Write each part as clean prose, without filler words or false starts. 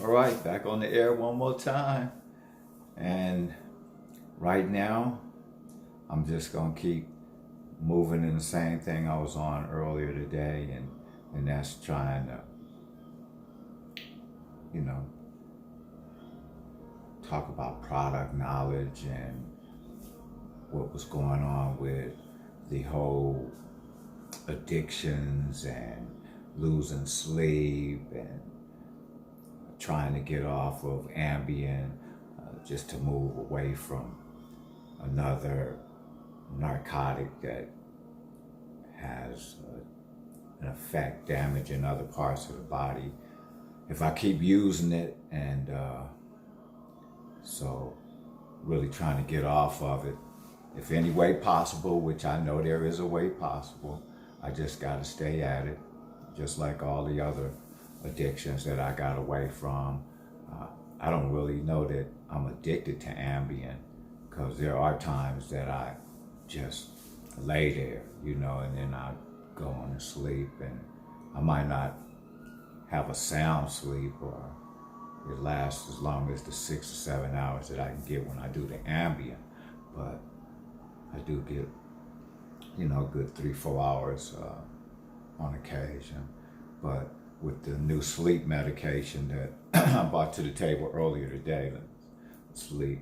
All right, back on the air one more time. And right now, I'm just going to keep moving in the same thing I was on earlier today. And that's trying to, you know, talk about product knowledge and what was going on with the whole addictions and losing sleep and trying to get off of Ambien just to move away from another narcotic that has an effect damaging other parts of the body if I keep using it. And so really trying to get off of it if any way possible, which I know there is a way possible. I just got to stay at it, just like all the other addictions that I got away from. I don't really know that I'm addicted to Ambien, because there are times that I just lay there, and then I go on to sleep, and I might not have a sound sleep, or it lasts as long as the 6 or 7 hours that I can get when I do the Ambien, but I do get, good 3-4 hours on occasion. But with the new sleep medication that I brought to the table earlier today, sleep,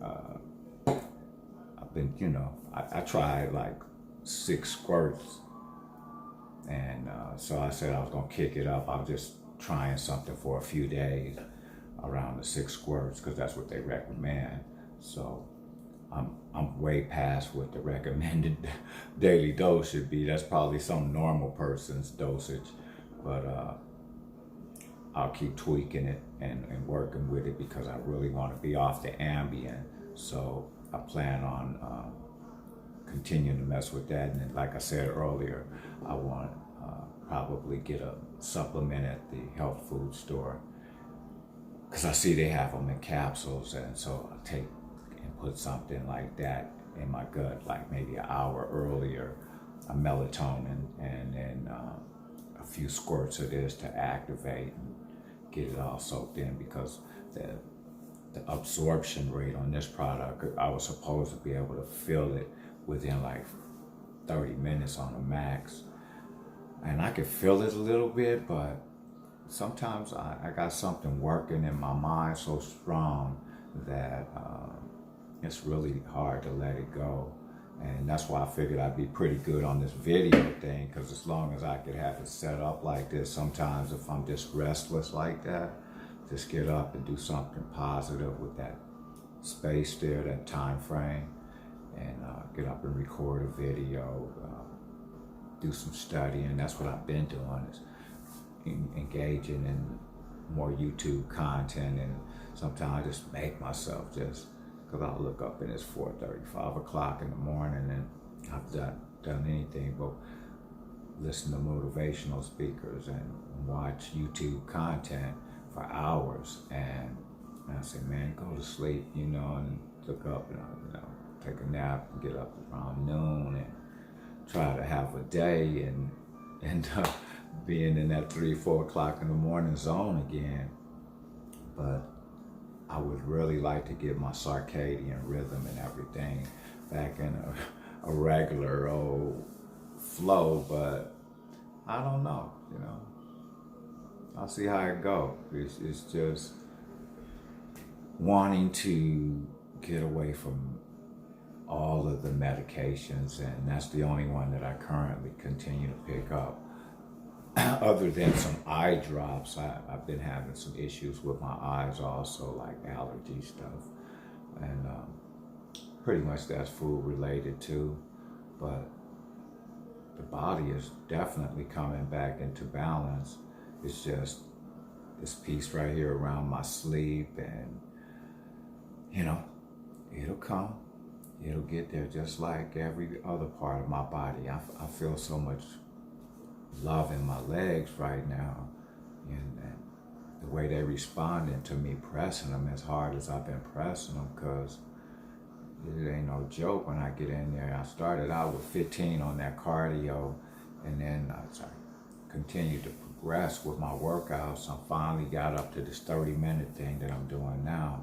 I've been, I tried like 6 squirts, and so I said I was gonna kick it up. I was just trying something for a few days around the 6 squirts, because that's what they recommend. So I'm way past what the recommended daily dose should be. That's probably some normal person's dosage, but I'll keep tweaking it and working with it, because I really want to be off the Ambien. So I plan on continuing to mess with that. And then, like I said earlier, I want to probably get a supplement at the health food store, because I see they have them in capsules, and so I take and put something like that in my gut, like maybe an hour earlier, a melatonin, and then a few squirts of this to activate and get it all soaked in, because the absorption rate on this product, I was supposed to be able to feel it within like 30 minutes on the max. And I could feel it a little bit, but sometimes I got something working in my mind so strong that it's really hard to let it go. And that's why I figured I'd be pretty good on this video thing, because as long as I could have it set up like this, sometimes if I'm just restless like that, just get up and do something positive with that space there, that time frame, and get up and record a video, do some studying. That's what I've been doing, is engaging in more YouTube content. And sometimes I just make myself just, because I'll look up and it's 4:30, 5 o'clock in the morning, and I've done anything but listen to motivational speakers and watch YouTube content for hours. And I say, man, go to sleep, and look up and take a nap and get up around noon and try to have a day and being in that 3-4 o'clock in the morning zone again. But I would really like to get my circadian rhythm and everything back in a regular old flow, but I don't know, I'll see how it goes. It's just wanting to get away from all of the medications, and that's the only one that I currently continue to pick up. Other than some eye drops, I've been having some issues with my eyes also, like allergy stuff. And pretty much that's food related too. But the body is definitely coming back into balance. It's just this piece right here around my sleep, and it'll come. It'll get there just like every other part of my body. I feel so much love in my legs right now, and the way they responding to me pressing them as hard as I've been pressing them, because it ain't no joke when I get in there. I started out with 15 on that cardio, and then I continued to progressed with my workouts. I finally got up to this 30-minute thing that I'm doing now.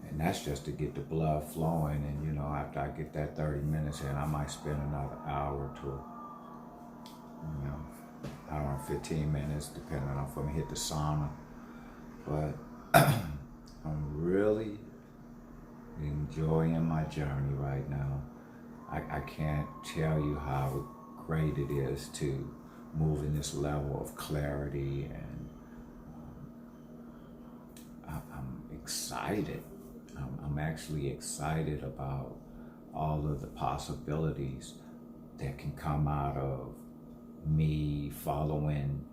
And that's just to get the blood flowing. And, you know, after I get that 30 minutes in, I might spend another hour to, you know, hour and 15 minutes, depending on if I'm gonna hit the sauna. But I'm really enjoying my journey right now. I can't tell you how great it is to move in this level of clarity, and I'm excited. I'm actually excited about all of the possibilities that can come out of me following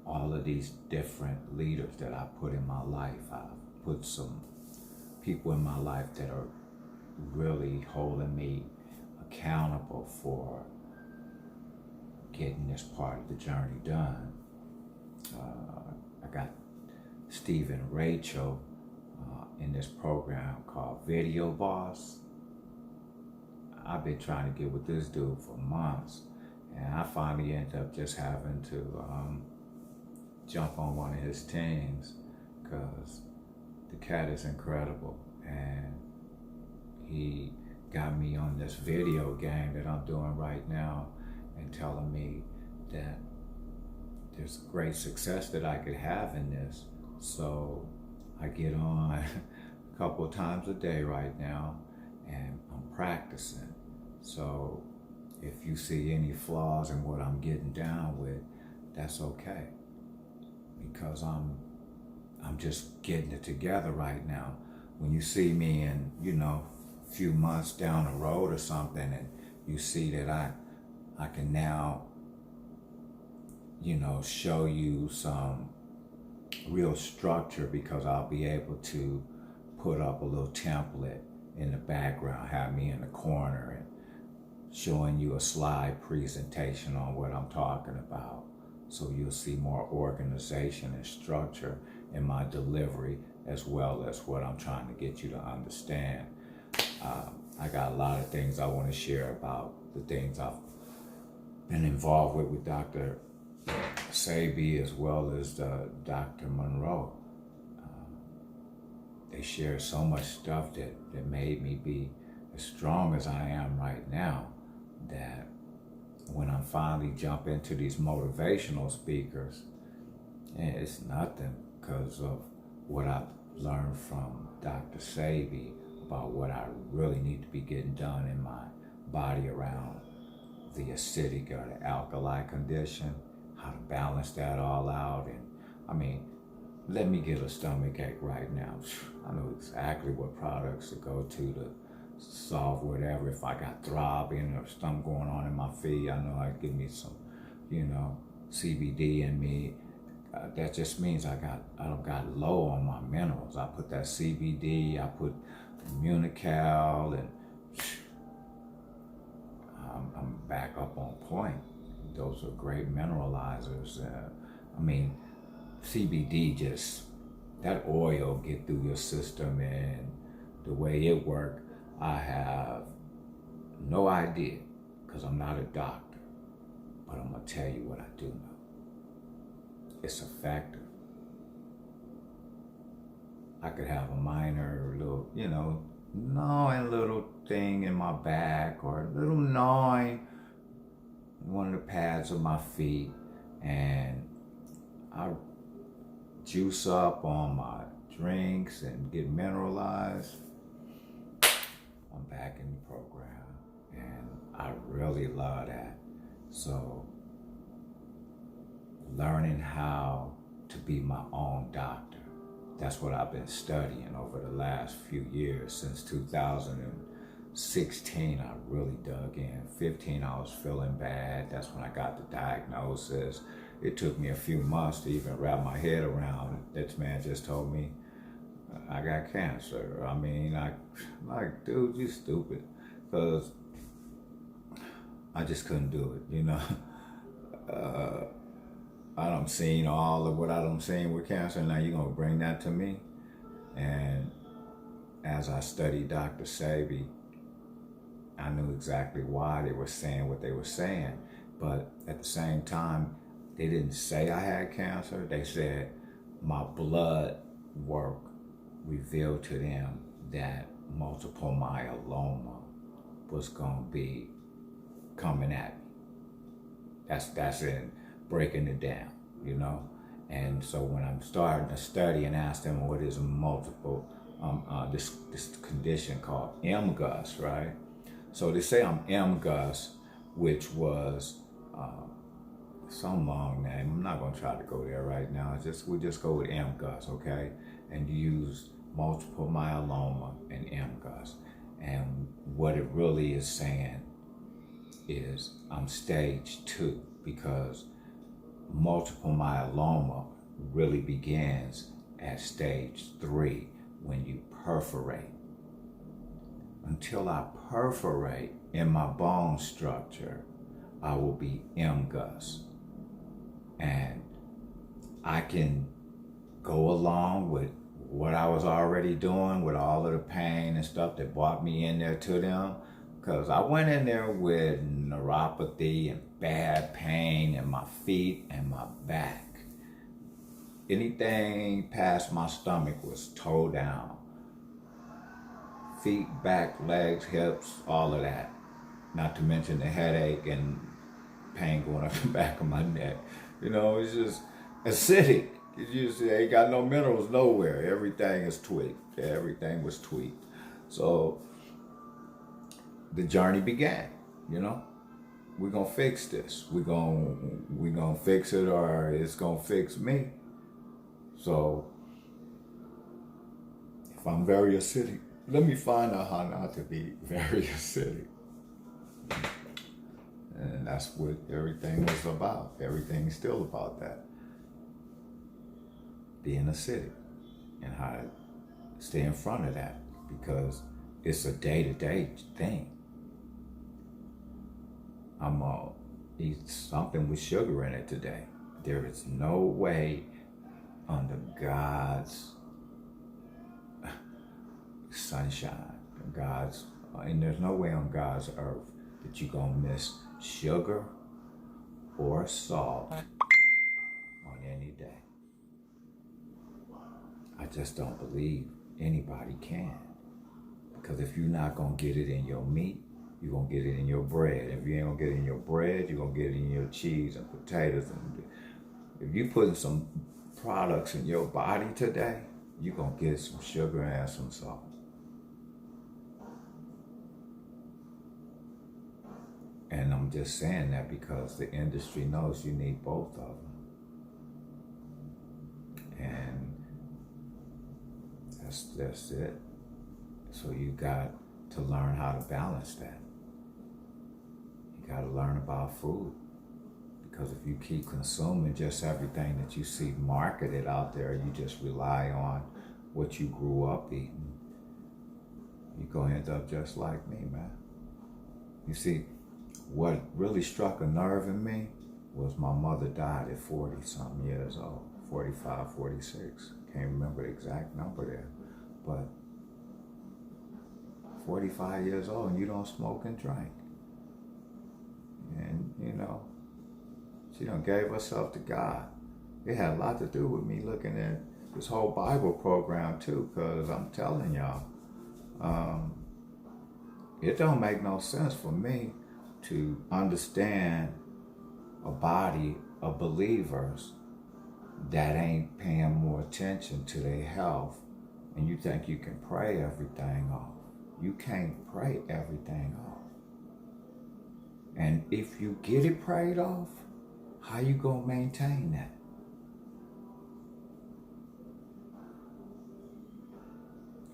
all of these different leaders that I put in my life. I've put some people in my life that are really holding me accountable for getting this part of the journey done. I got Steve and Rachel in this program called Video Boss. I've been trying to get with this dude for months, and I finally ended up just having to jump on one of his teams, because the cat is incredible, and he got me on this video game that I'm doing right now, and telling me that there's great success that I could have in this. So I get on a couple of times a day right now, and I'm practicing. So if you see any flaws in what I'm getting down with, that's okay, because I'm just getting it together right now. When you see me in, you know, a few months down the road or something, and you see that I can now, you know, show you some real structure, because I'll be able to put up a little template in the background, have me in the corner and showing you a slide presentation on what I'm talking about. So you'll see more organization and structure in my delivery, as well as what I'm trying to get you to understand. I got a lot of things I want to share about the things I've been involved with Dr. Sebi, as well as Dr. Monroe. They shared so much stuff that made me be as strong as I am right now, that when I finally jump into these motivational speakers, it's nothing, because of what I've learned from Dr. Sebi about what I really need to be getting done in my body around the acidic or the alkali condition, how to balance that all out. And I mean, let me get a stomach ache right now. I know exactly what products to go to solve whatever. If I got throbbing or something going on in my feet, I know I'd give me some, you know, CBD in me. That just means I don't got low on my minerals. I put that CBD, I put Munical, and I'm back up on point. Those are great mineralizers. I mean, CBD, just that oil get through your system, and the way it works, I have no idea, because I'm not a doctor, but I'm gonna tell you what I do know. It's effective. I could have a minor little, you know, gnawing little thing in my back, or a little gnawing in one of the pads of my feet, and I juice up on my drinks and get mineralized. I'm back in the program, and I really love that. So learning how to be my own doctor, that's what I've been studying over the last few years. Since 2016, I really dug in. 15, I was feeling bad. That's when I got the diagnosis. It took me a few months to even wrap my head around it. This man just told me I got cancer. I mean, like, dude, you stupid. Because I just couldn't do it, you know. I done seen all of what I done seen with cancer. Now you're gonna bring that to me? And as I studied Dr. Sebi, I knew exactly why they were saying what they were saying. But at the same time, they didn't say I had cancer. They said my blood work revealed to them that multiple myeloma was going to be coming at me. That's in breaking it down, you know? And so when I'm starting to study and ask them what is multiple, this condition called MGUS, right? So they say I'm MGUS, which was some long name. I'm not going to try to go there right now. We'll just go with MGUS, okay? And use multiple myeloma and MGUS. And what it really is saying is I'm stage 2, because multiple myeloma really begins at stage 3 when you perforate. Until I perforate in my bone structure, I will be MGUS. And I can go along with what I was already doing with all of the pain and stuff that brought me in there to them, because I went in there with neuropathy and bad pain in my feet and my back. Anything past my stomach was towed down. Feet, back, legs, hips, all of that. Not to mention the headache and pain going up the back of my neck. You know, it's just acidic. It's just, they ain't got no minerals nowhere. Everything is tweaked. Everything was tweaked. So the journey began, you know. We're gonna fix this. We're gonna fix it, or it's gonna fix me. So if I'm very acidic, let me find out how not to be very acidic. And that's what everything was about. Everything's still about that. Being acidic and how to stay in front of that, because it's a day-to-day thing. I'm gonna eat something with sugar in it today. There is no way under God's sunshine, and there's no way on God's earth that you're gonna miss sugar or salt on any day. I just don't believe anybody can. Because if you're not gonna get it in your meat, you're gonna get it in your bread. If you ain't gonna get it in your bread, you're gonna get it in your cheese and potatoes. And if you putting some products in your body today, you're gonna get some sugar and some salt. And I'm just saying that because the industry knows you need both of them. And that's it. So you got to learn how to balance that. You got to learn about food. Because if you keep consuming just everything that you see marketed out there, you just rely on what you grew up eating, you're going to end up just like me, man. You see, what really struck a nerve in me was my mother died at 40-something years old, 45, 46. Can't remember the exact number there. But 45 years old and you don't smoke and drink. And, you know, she done gave herself to God. It had a lot to do with me looking at this whole Bible program too, because I'm telling y'all, it don't make no sense for me to understand a body of believers that ain't paying more attention to their health, and you think you can pray everything off. You can't pray everything off. And if you get it prayed off, how you gonna maintain that?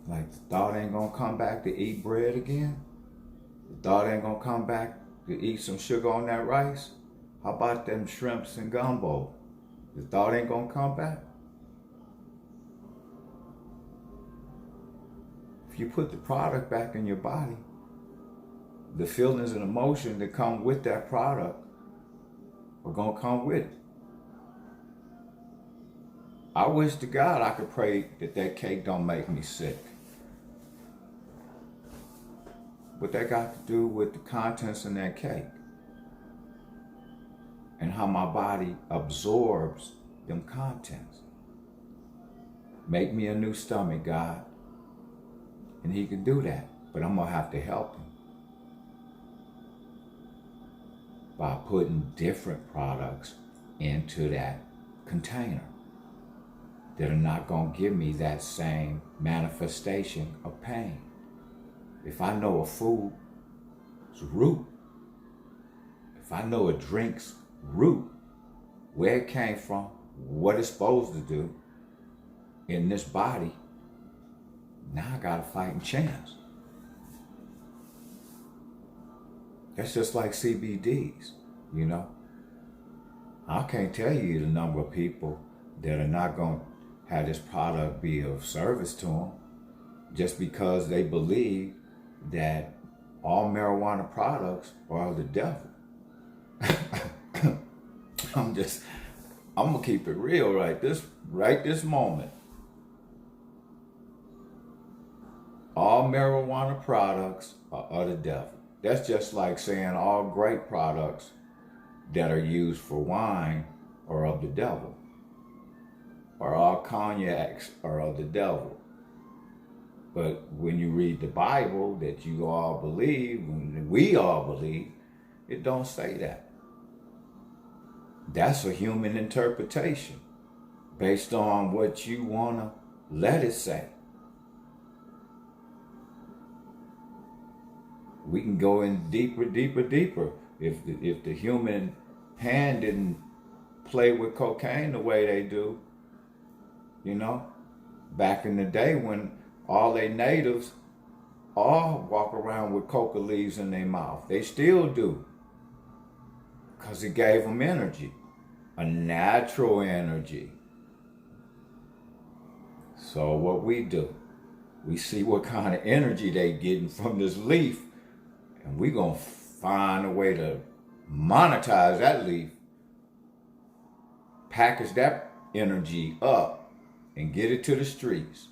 Like the thought ain't gonna come back to eat bread again? The thought ain't gonna come back to eat some sugar on that rice? How about them shrimps and gumbo? The thought ain't gonna come back? If you put the product back in your body, the feelings and emotions that come with that product are gonna come with it. I wish to God I could pray that cake don't make me sick. What that got to do with the contents in that cake? and how my body absorbs them contents. Make me a new stomach, God. And he can do that, but I'm gonna have to help him by putting different products into that container that are not gonna give me that same manifestation of pain. If I know a food's root, if I know a drink's root, where it came from, what it's supposed to do in this body, now I got a fighting chance. That's just like CBDs, you know. I can't tell you the number of people that are not going to have this product be of service to them just because they believe that all marijuana products are of the devil. I'm gonna keep it real right this moment. All marijuana products are of the devil. That's just like saying all grape products that are used for wine are of the devil. Or all cognacs are of the devil. But when you read the Bible that you all believe, and we all believe, it don't say that. That's a human interpretation based on what you want to let it say. We can go in deeper. If the human hand didn't play with cocaine the way they do, you know, back in the day when all they natives all walk around with coca leaves in their mouth. They still do. Because it gave them energy, a natural energy. So what we do, we see what kind of energy they getting from this leaf, and we gonna find a way to monetize that leaf, package that energy up, and get it to the streets.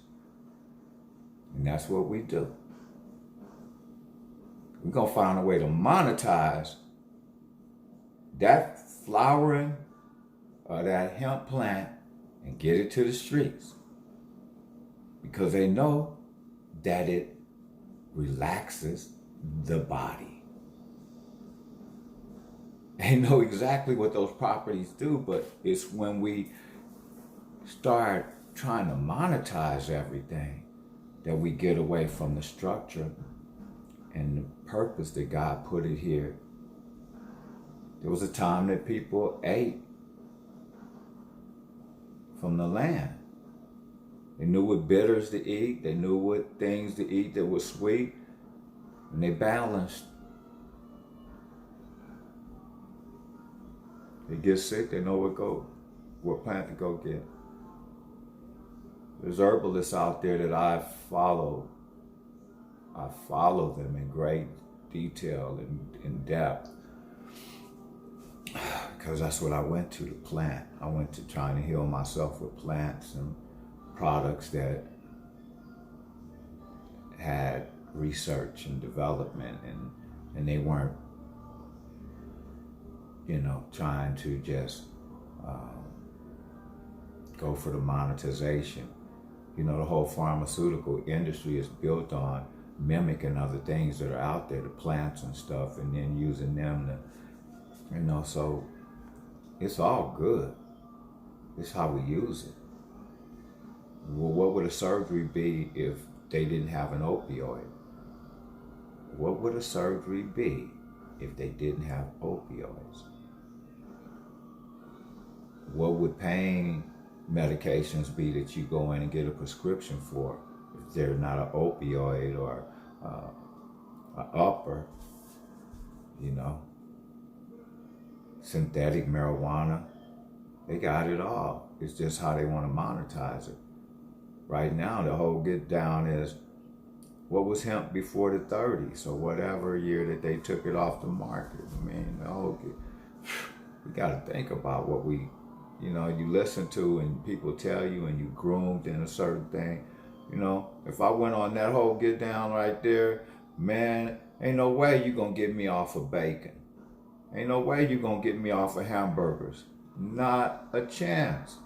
And that's what we do. We're gonna find a way to monetize that flowering of that hemp plant and get it to the streets. Because they know that it relaxes the body. They know exactly what those properties do, but it's when we start trying to monetize everything that we get away from the structure and the purpose that God put it here. There was a time that people ate from the land. They knew what bitters to eat. They knew what things to eat that were sweet. And they balanced. They get sick, they know what plant to go get. There's herbalists out there that I follow. I follow them in great detail and in depth. Because that's what I went to plant. I went to trying to heal myself with plants and products that had research and development, and they weren't, trying to just go for the monetization. The whole pharmaceutical industry is built on mimicking other things that are out there, the plants and stuff, and then using them to, so it's all good. It's how we use it. Well, what would a surgery be if they didn't have an opioid? What would a surgery be if they didn't have opioids? What would pain medications be that you go in and get a prescription for if they're not an opioid or an upper, synthetic marijuana? They got it all. It's just how they want to monetize it. Right now, the whole get down is, what was hemp before the 30s or whatever year that they took it off the market? I mean, we got to think about what you listen to and people tell you and you groomed in a certain thing. If I went on that whole get down right there, man, ain't no way you going to get me off of bacon. Ain't no way you gonna get me off of hamburgers. Not a chance.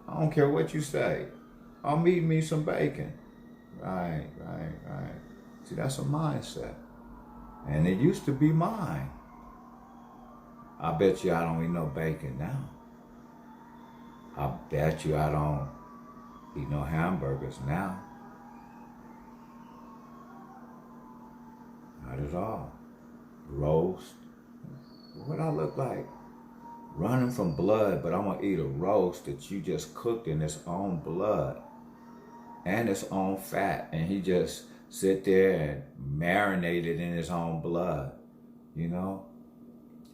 I don't care what you say. I'm eating me some bacon. Right. See, that's a mindset. And it used to be mine. I bet you I don't eat no bacon now. I bet you I don't eat no hamburgers now. Not at all. Roast. What I look like? Running from blood, but I'm gonna eat a roast that you just cooked in its own blood and its own fat, and he just sit there and marinate it in his own blood, you know?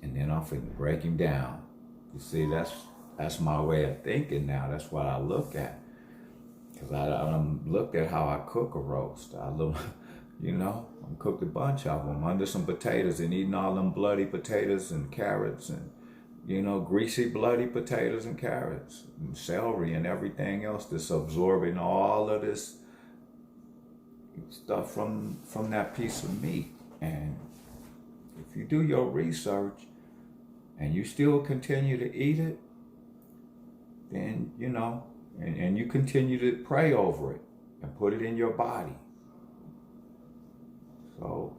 And then I'm finna break him down. You see, that's my way of thinking now. That's what I look at. Because I looked at how I cook a roast. I look, you know, I cooked a bunch of them under some potatoes and eating all them bloody potatoes and carrots and, you know, greasy bloody potatoes and carrots and celery and everything else that's absorbing all of this stuff from that piece of meat. And if you do your research and you still continue to eat it, then, you know, and you continue to pray over it and put it in your body. So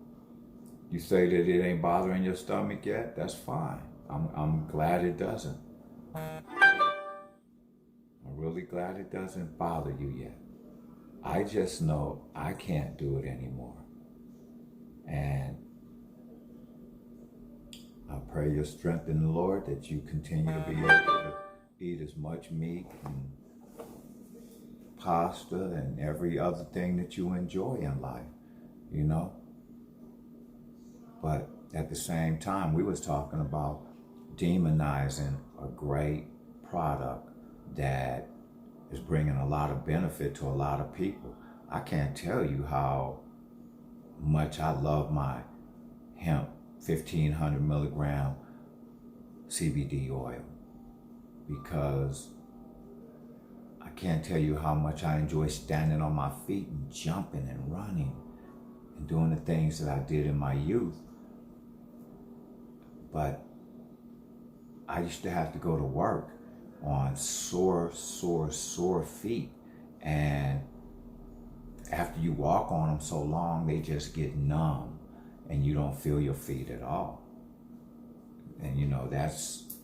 you say that it ain't bothering your stomach yet, that's fine. I'm glad it doesn't. I'm really glad it doesn't bother you yet. I just know I can't do it anymore. And I pray your strength in the Lord, that you continue to be able to eat as much meat and pasta and every other thing that you enjoy in life, you know? But at the same time, we was talking about demonizing a great product that is bringing a lot of benefit to a lot of people. I can't tell you how much I love my hemp 1,500 milligram CBD oil, because I can't tell you how much I enjoy standing on my feet and jumping and running and doing the things that I did in my youth. But I used to have to go to work on sore feet. And after you walk on them so long, they just get numb and you don't feel your feet at all. And you know, it's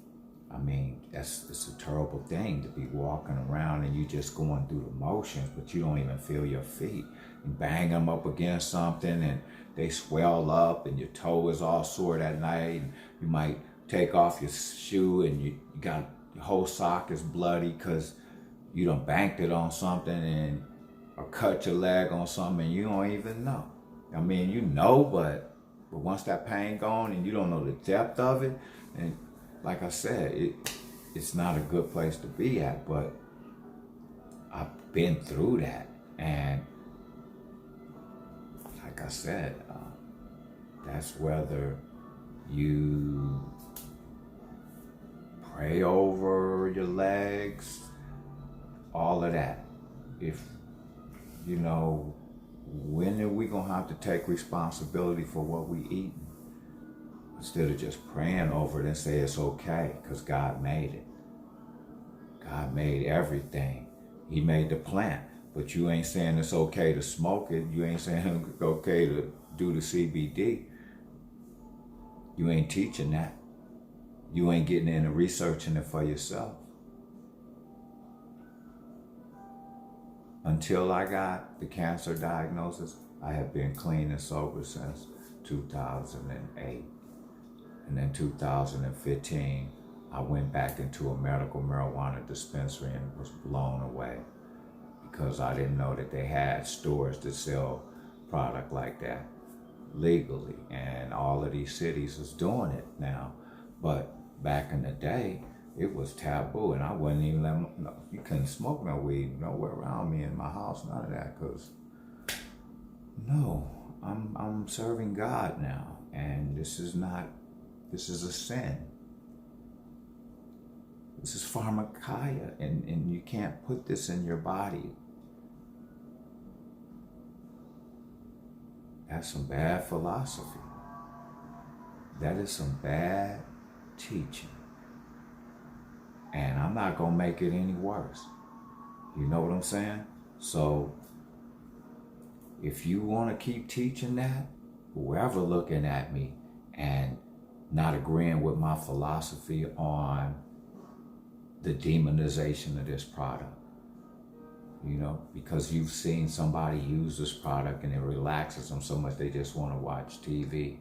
a terrible thing to be walking around and you just going through the motions, but you don't even feel your feet. You bang them up against something and they swell up and your toe is all sore that night. And you might take off your shoe and you got your whole sock is bloody because you done banked it on something or cut your leg on something and you don't even know. I mean, you know, but once that pain gone and you don't know the depth of it, and like I said, it's not a good place to be at, but I've been through that. And like I said, that's whether you pray over your legs, all of that. If, you know, when are we gonna have to take responsibility for what we eat? Instead of just praying over it and say it's okay, because God made it. God made everything. He made the plant, but you ain't saying it's okay to smoke it. You ain't saying it's okay to do the CBD. You ain't teaching that. You ain't getting into researching it for yourself. Until I got the cancer diagnosis, I have been clean and sober since 2008. And in 2015, I went back into a medical marijuana dispensary and was blown away because I didn't know that they had stores that sell product like that legally. And all of these cities is doing it now. But back in the day, it was taboo, and I wouldn't even let them, you couldn't smoke no weed nowhere around me in my house, none of that, because no, I'm serving God now, and this is a sin. This is pharmakia, and you can't put this in your body. That's some bad philosophy. That is some bad teaching. And I'm not going to make it any worse. You know what I'm saying? So if you want to keep teaching that, whoever looking at me and not agreeing with my philosophy on the demonization of this product, you know, because you've seen somebody use this product and it relaxes them so much they just want to watch TV.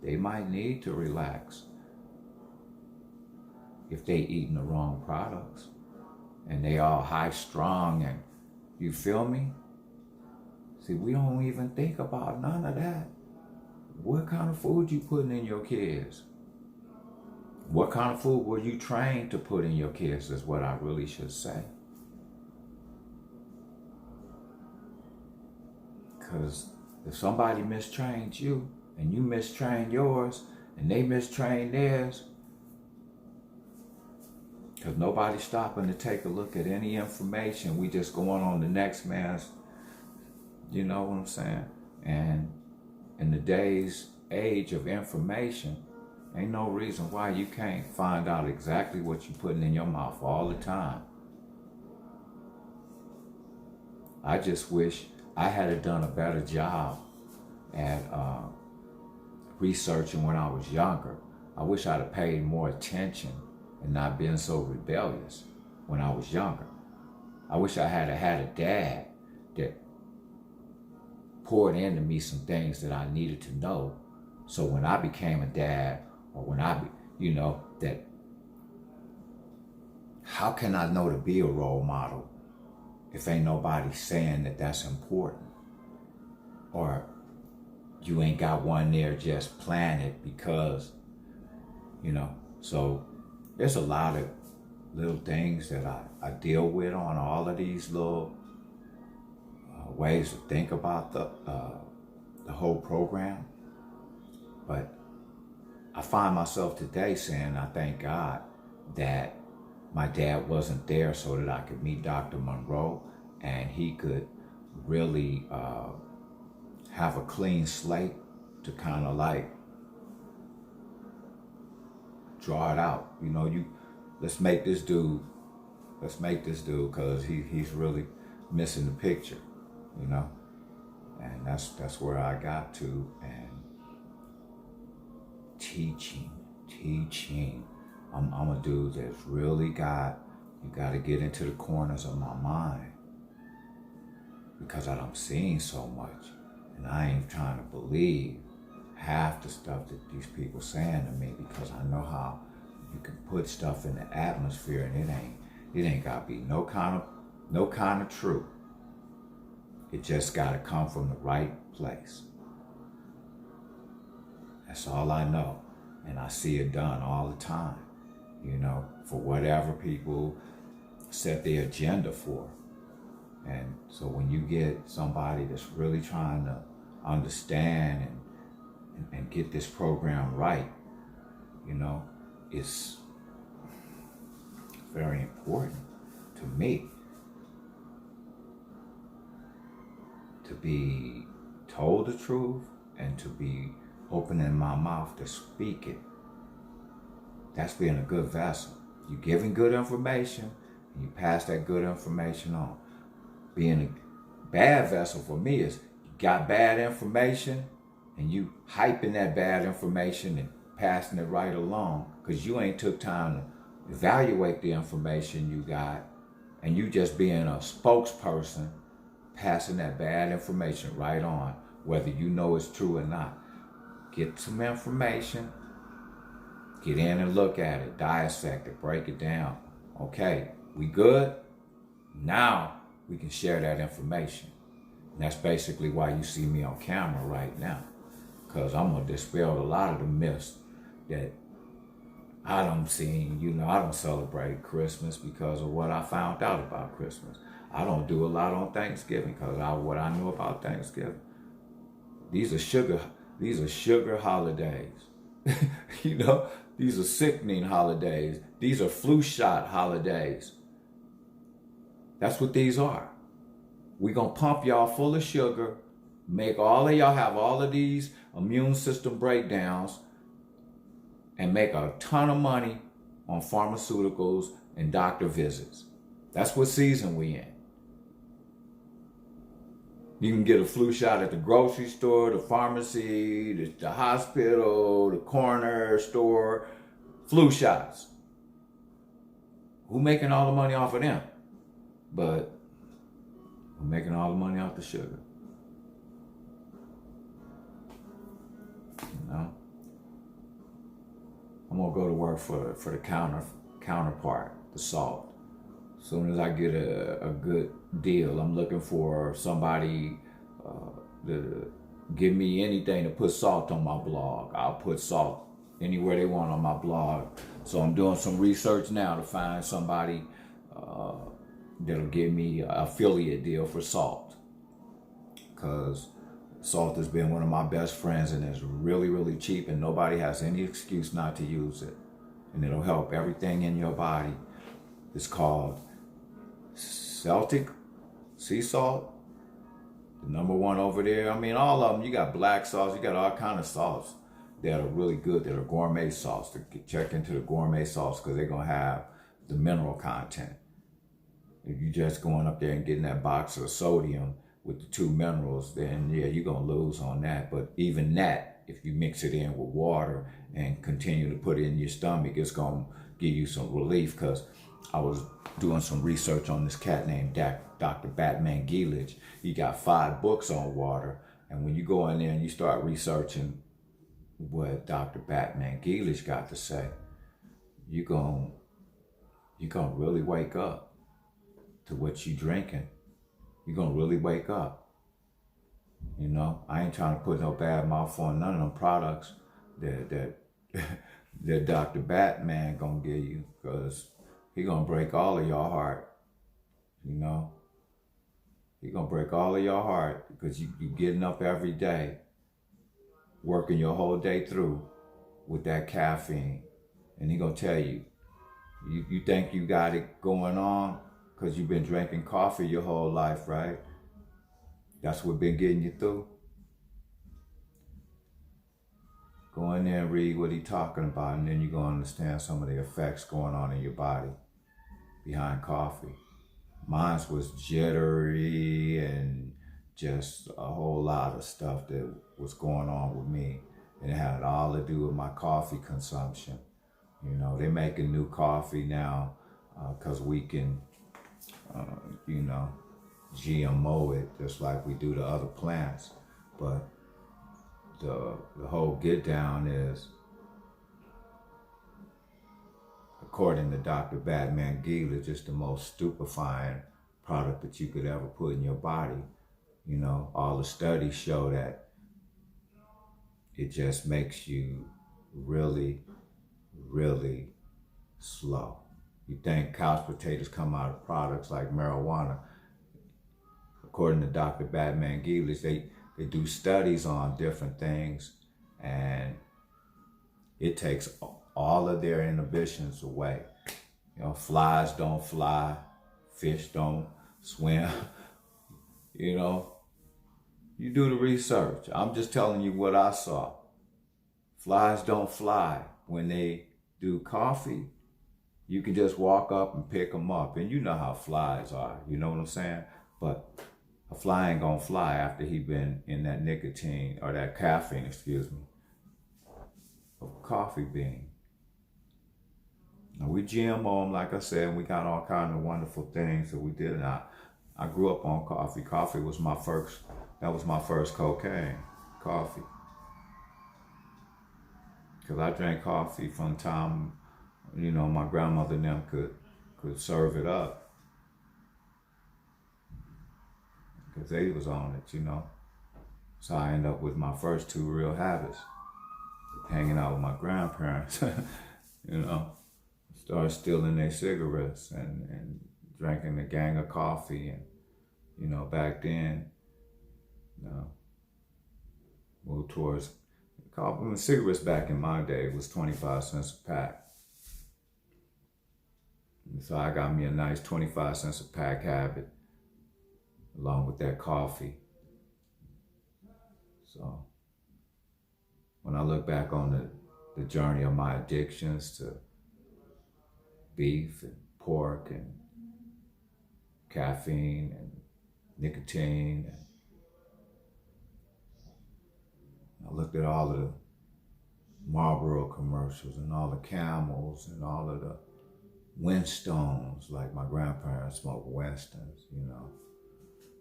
They might need to relax if they eating the wrong products and they all high strung, and you feel me? See, we don't even think about none of that. What kind of food you putting in your kids? What kind of food were you trained to put in your kids is what I really should say. Because if somebody mistrains you and you mistrain yours and they mistrain theirs, because nobody's stopping to take a look at any information. We just going on the next man's, you know what I'm saying? And in the age of information, ain't no reason why you can't find out exactly what you're putting in your mouth all the time. I just wish I had done a better job at researching when I was younger. I wish I'd have paid more attention and not been so rebellious when I was younger. I wish I had a dad that poured into me some things that I needed to know. So when I became a dad, or when that how can I know to be a role model if ain't nobody saying that that's important? Or you ain't got one there just planted because, so there's a lot of little things that I deal with on all of these little ways to think about the whole program. But I find myself today saying I thank God that my dad wasn't there so that I could meet Dr. Monroe and he could really have a clean slate to kind of like draw it out. Let's make this dude because he's really missing the picture, and that's where I got to. And teaching. I'm a dude that's really you got to get into the corners of my mind because I'm seeing so much, and I ain't trying to believe half the stuff that these people saying to me, because I know how you can put stuff in the atmosphere and it ain't got to be no kind of truth. It just got to come from the right place. That's all I know. And I see it done all the time, for whatever people set their agenda for. And so when you get somebody that's really trying to understand and get this program right, it's very important to me to be told the truth and to be opening my mouth to speak it. That's being a good vessel. You're giving good information and you pass that good information on. Being a bad vessel for me is you got bad information and you hyping that bad information and passing it right along because you ain't took time to evaluate the information you got, and you just being a spokesperson passing that bad information right on, whether you know it's true or not. Get some information, get in and look at it, dissect it, break it down. Okay, we good? Now we can share that information. And that's basically why you see me on camera right now, because I'm going to dispel a lot of the myths that I don't see. I don't celebrate Christmas because of what I found out about Christmas. I don't do a lot on Thanksgiving because of what I knew about Thanksgiving. These are sugar holidays. These are sickening holidays. These are flu shot holidays. That's what these are. We're going to pump y'all full of sugar, make all of y'all have all of these immune system breakdowns, and make a ton of money on pharmaceuticals and doctor visits. That's what season we in. You can get a flu shot at the grocery store, the pharmacy, the hospital, the corner store. Flu shots. Who making all the money off of them? But we're making all the money off the sugar. You know? I'm gonna go to work for the counterpart, the salt. As soon as I get a good deal, I'm looking for somebody to give me anything to put salt on my blog. I'll put salt anywhere they want on my blog. So I'm doing some research now to find somebody that'll give me an affiliate deal for salt. Because salt has been one of my best friends and it's really, really cheap and nobody has any excuse not to use it. And it'll help everything in your body. It's called Celtic sea salt. The #1 over there. I mean, all of them. You got black sauce. You got all kind of salts that are really good, that are gourmet sauce. To check into the gourmet sauce because they're going to have the mineral content. If you just going up there and getting that box of sodium with the 2 minerals, then yeah, you're going to lose on that. But even that, if you mix it in with water and continue to put it in your stomach, it's going to give you some relief. Because I was doing some research on this cat named Dr. Batman Geelage. He got 5 books on water. And when you go in there and you start researching what Dr. Batman Geelage got to say, you're gonna really wake up to what you drinking. You're gonna really wake up. You know, I ain't trying to put no bad mouth on none of them products that Dr. Batman gonna give you, because he gonna break all of your heart. You know, he gonna break all of your heart because you getting up every day, working your whole day through with that caffeine. And he gonna tell you, you think you got it going on because you've been drinking coffee your whole life, right? That's what been getting you through. Go in there and read what he's talking about, and then you're gonna understand some of the effects going on in your body behind coffee. Mine was jittery and just a whole lot of stuff that was going on with me. And it had all to do with my coffee consumption. You know, they're making new coffee now because we can, you know, GMO it just like we do the other plants. But the whole get down is, according to Dr. Batman Geelage, it's the most stupefying product that you could ever put in your body. You know, all the studies show that it just makes you really, really slow. You think couch potatoes come out of products like marijuana. According to Dr. Batman Geelage, they do studies on different things, and it takes all of their inhibitions away. You know, flies don't fly, fish don't swim. You know, you do the research. I'm just telling you what I saw. Flies don't fly. When they do coffee, you can just walk up and pick them up. And you know how flies are, you know what I'm saying? But a fly ain't gonna fly after he been in that nicotine, or that caffeine, excuse me, of coffee bean. Now we GMO them, like I said, and we got all kinds of wonderful things that we did. And I grew up on coffee. Coffee was my first, that was my first cocaine, coffee. Because I drank coffee from the time, you know, my grandmother and them could serve it up. Because they was on it, you know. So I ended up with my first 2 real habits. Hanging out with my grandparents, you know. Started stealing their cigarettes and drinking a gang of coffee. And, you know, back then, you know, moved towards coffee. Cigarettes back in my day was 25 cents a pack. And so I got me a nice 25 cents a pack habit along with that coffee. So when I look back on the journey of my addictions to beef and pork and caffeine and nicotine. And I looked at all of the Marlboro commercials and all the Camels and all of the Winstones, like my grandparents smoked Winstons, you know.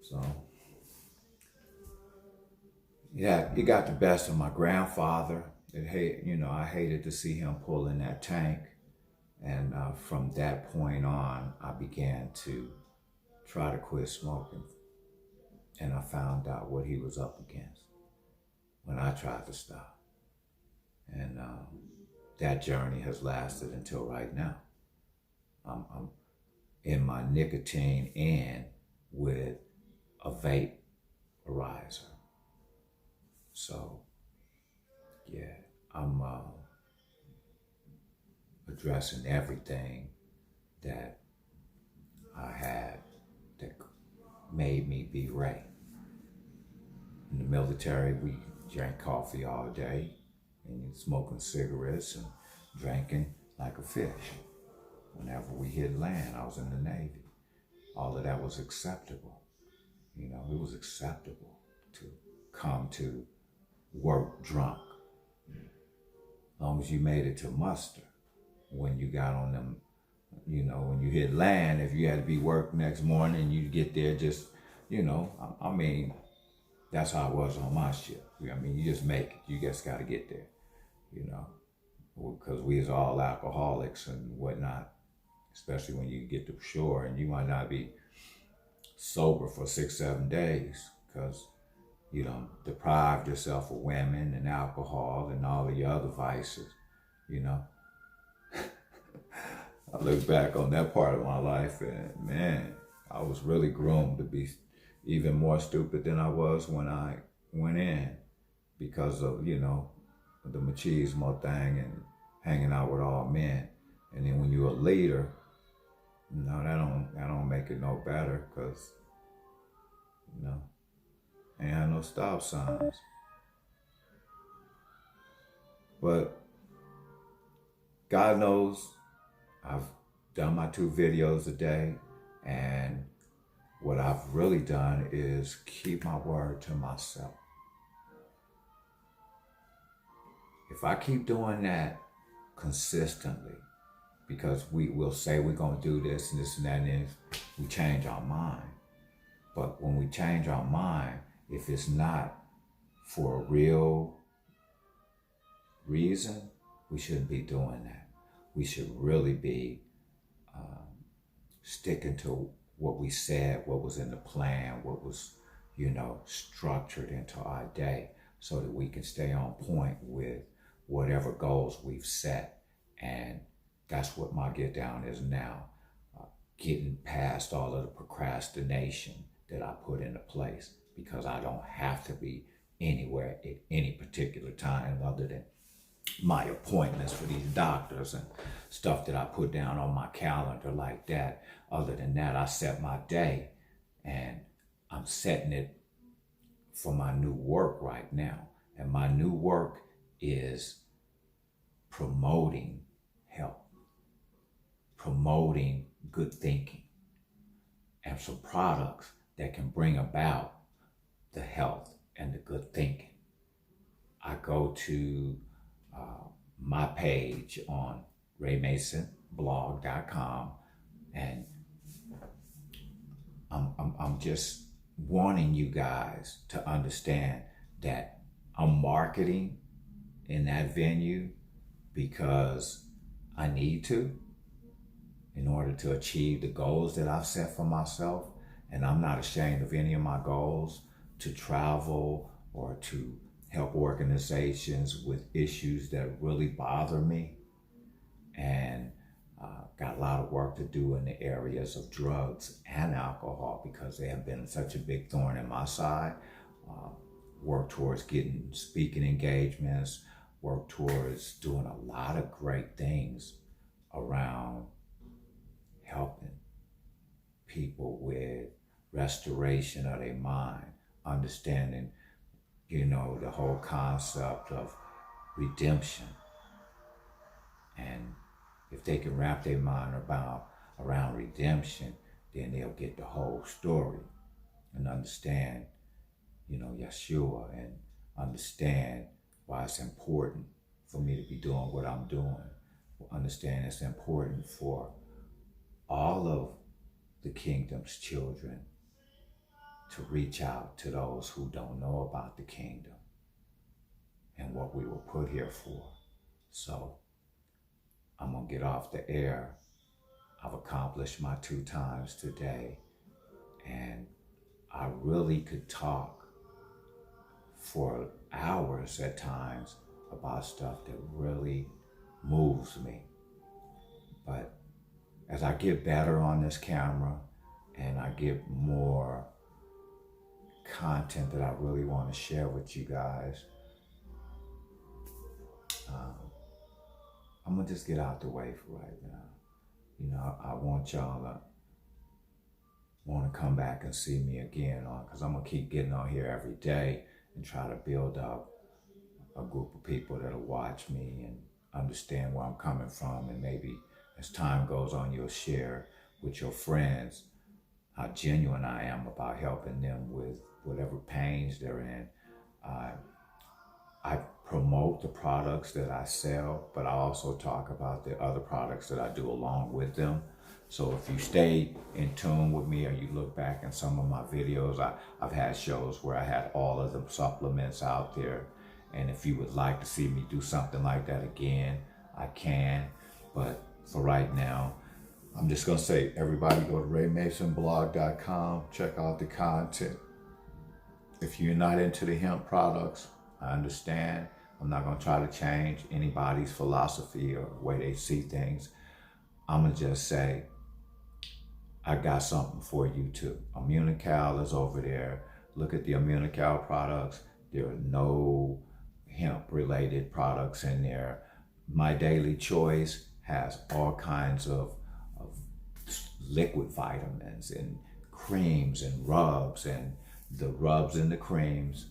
So, yeah, it got the best of my grandfather. I hated to see him pull in that tank. And from that point on, I began to try to quit smoking. And I found out what he was up against when I tried to stop. And that journey has lasted until right now. I'm in my nicotine in with a vaporizer. So, yeah, I'm addressing everything that I had that made me be Ray. In the military, we drank coffee all day and smoking cigarettes and drinking like a fish. Whenever we hit land, I was in the Navy. All of that was acceptable. You know, it was acceptable to come to work drunk. As long as you made it to muster. When you got on them, you know, when you hit land, if you had to be work next morning, you get there just, you know, I mean, that's how it was on my ship. I mean, you just make it. You just got to get there, you know, because we is all alcoholics and whatnot, especially when you get to shore and you might not be sober for 6-7 days because you done deprived yourself of women and alcohol and all of your other vices, you know. I look back on that part of my life and man, I was really groomed to be even more stupid than I was when I went in because of, you know, the machismo thing and hanging out with all men. And then when you're a leader, no, that don't make it no better because, you know, ain't had no stop signs. But God knows I've done my 2 videos a day, and what I've really done is keep my word to myself. If I keep doing that consistently, because we will say we're gonna do this and this and that, and then we change our mind. But when we change our mind, if it's not for a real reason, we shouldn't be doing that. We should really be sticking to what we said, what was in the plan, what was, you know, structured into our day so that we can stay on point with whatever goals we've set. And that's what my get down is now, getting past all of the procrastination that I put into place because I don't have to be anywhere at any particular time other than my appointments for these doctors and stuff that I put down on my calendar like that. Other than that, I set my day and I'm setting it for my new work right now. And my new work is promoting health, promoting good thinking, and some products that can bring about the health and the good thinking. I go to my page on raymasonblog.com and I'm just wanting you guys to understand that I'm marketing in that venue because I need to in order to achieve the goals that I've set for myself. And I'm not ashamed of any of my goals to travel or to help organizations with issues that really bother me. And got a lot of work to do in the areas of drugs and alcohol because they have been such a big thorn in my side. Work towards getting speaking engagements, work towards doing a lot of great things around helping people with restoration of their mind, understanding, you know, the whole concept of redemption And if they can wrap their mind around redemption, then they'll get the whole story and understand, Yeshua, and understand why it's important for me to be doing what I'm doing. Understand it's important for all of the kingdom's children to reach out to those who don't know about the kingdom and what we were put here for. So I'm gonna get off the air. I've accomplished my 2 times today, and I really could talk for hours at times about stuff that really moves me. But as I get better on this camera and I get more content that I really want to share with you guys, I'm gonna just get out the way for right now. I want y'all to want to come back and see me again because I'm gonna keep getting on here every day and try to build up a group of people that'll watch me and understand where I'm coming from, and maybe as time goes on, you'll share with your friends how genuine I am about helping them with whatever pains they're in. I promote the products that I sell, but I also talk about the other products that I do along with them. So if you stay in tune with me or you look back in some of my videos, I've had shows where I had all of the supplements out there. And if you would like to see me do something like that again, I can. But for right now, I'm just gonna say, everybody go to raymasonblog.com, check out the content. If you're not into the hemp products, I understand. I'm not gonna try to change anybody's philosophy or the way they see things. I'm gonna just say, I got something for you too. Immunical is over there. Look at the Immunical products. There are no hemp related products in there. My Daily Choice has all kinds of liquid vitamins and creams and rubs, and the rubs and the creams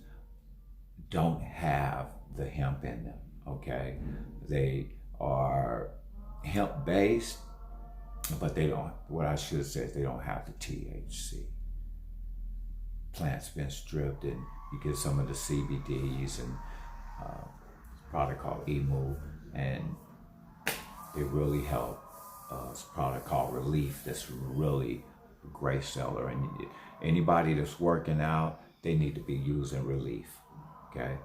don't have the hemp in them, okay? They are hemp based, but they don't, what I should say is they don't have the THC. Plant's been stripped, and you get some of the CBDs and a product called Emu, and it really helped. It's a product called Relief that's really a great seller, and anybody that's working out, they need to be using Relief, okay?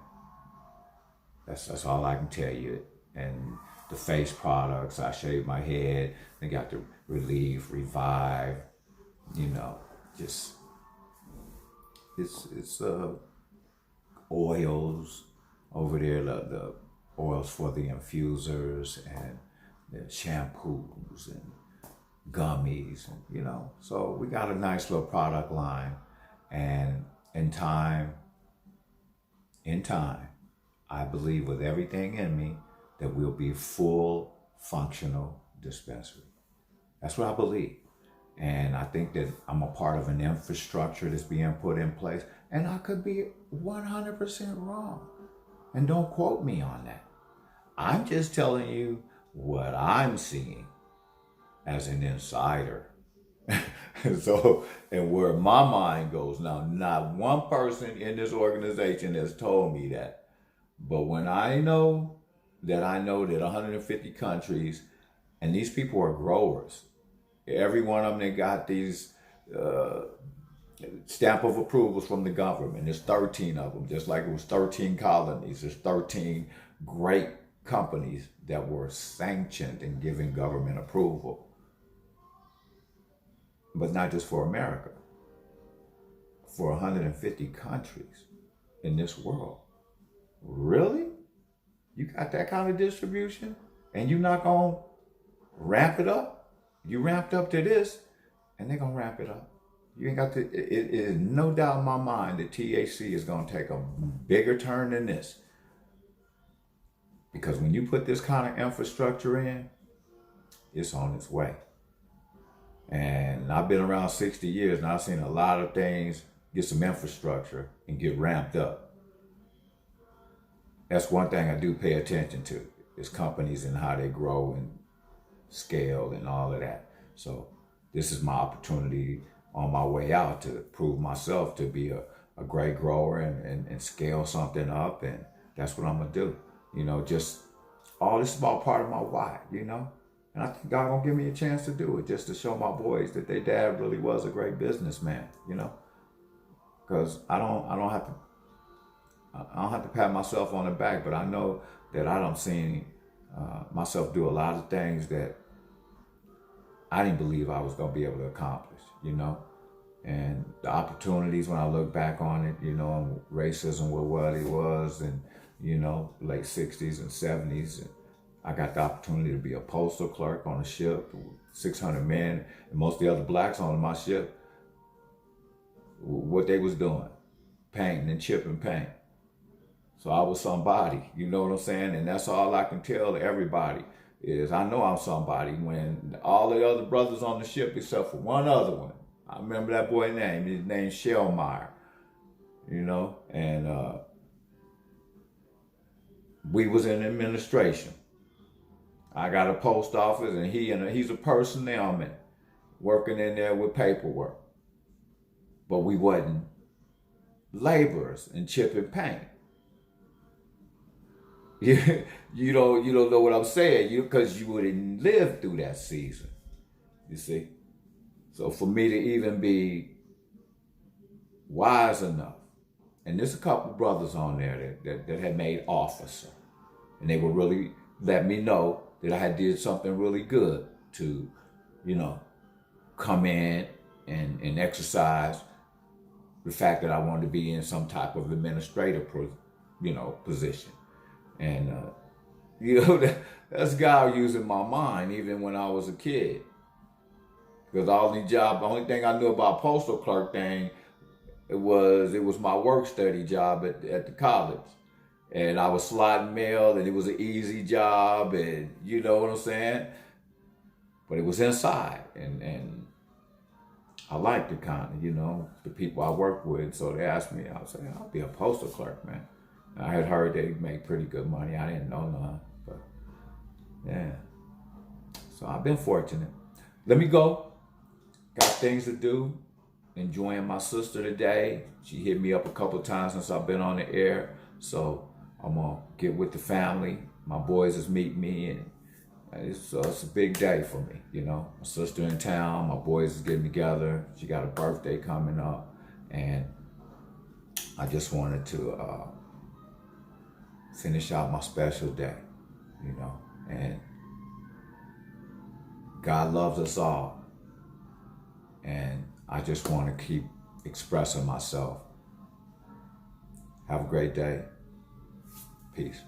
That's all I can tell you. And the face products, I shave my head, they got the Relief, Revive, just, it's oils over there, the oils for the infusers, and the shampoos and gummies, and so we got a nice little product line. And in time, I believe with everything in me that we'll be full functional dispensary. That's what I believe. And I think that I'm a part of an infrastructure that's being put in place, and I could be 100% wrong. And don't quote me on that. I'm just telling you what I'm seeing as an insider. So, and where my mind goes now, not one person in this organization has told me that. But when I know that 150 countries, and these people are growers. Every one of them, they got these stamp of approvals from the government. There's 13 of them, just like it was 13 colonies. There's 13 great companies that were sanctioned and given government approval. But not just for America, for 150 countries in this world. Really? You got that kind of distribution and you're not gonna ramp it up? You ramped up to this and they're gonna ramp it up. You ain't got to, it is no doubt in my mind that THC is gonna take a bigger turn than this. Because when you put this kind of infrastructure in, it's on its way. And I've been around 60 years and I've seen a lot of things get some infrastructure and get ramped up. That's one thing I do pay attention to. is companies and how they grow and scale and all of that. So this is my opportunity on my way out to prove myself to be a great grower and scale something up, and that's what I'm gonna do. You know, just all this is about part of my why, you know? And I think God gonna give me a chance to do it, just to show my boys that their dad really was a great businessman, you know? Because I don't have to pat myself on the back, but I know that I don't see myself do a lot of things that I didn't believe I was gonna be able to accomplish, you know? And the opportunities when I look back on it, you know, and racism was what it was, and, you know, late 60s and 70s. And I got the opportunity to be a postal clerk on a ship, 600 men, and most of the other blacks on my ship, what they was doing, painting and chipping paint. So I was somebody, you know what I'm saying? And that's all I can tell everybody is I know I'm somebody when all the other brothers on the ship, except for one other one, I remember that boy's name. His name's Shellmeyer, you know, and we was in administration. I got a post office, and he's a personnel man working in there with paperwork. But we wasn't laborers and chipping paint. You don't know what I'm saying, because you wouldn't live through that season. You see. So for me to even be wise enough, and there's a couple brothers on there that had made officer, and they would really let me know that I had did something really good to, you know, come in and exercise the fact that I wanted to be in some type of administrative, position. And, that's God using my mind even when I was a kid. Because the only thing I knew about postal clerk thing, it was my work study job at the college. And I was slotting mail, and it was an easy job, and you know what I'm saying? But it was inside, and I liked it kind of, the people I worked with. So they asked me, I was saying, I'll be a postal clerk, man. And I had heard they make pretty good money. I didn't know none, but yeah. So I've been fortunate. Let me go. Got things to do. Enjoying my sister today. She hit me up a couple times since I've been on the air. So I'm going to get with the family. My boys is meeting me, and it's a big day for me, My sister in town, my boys is getting together. She got a birthday coming up, and I just wanted to finish out my special day, and God loves us all. And I just want to keep expressing myself. Have a great day. Peace.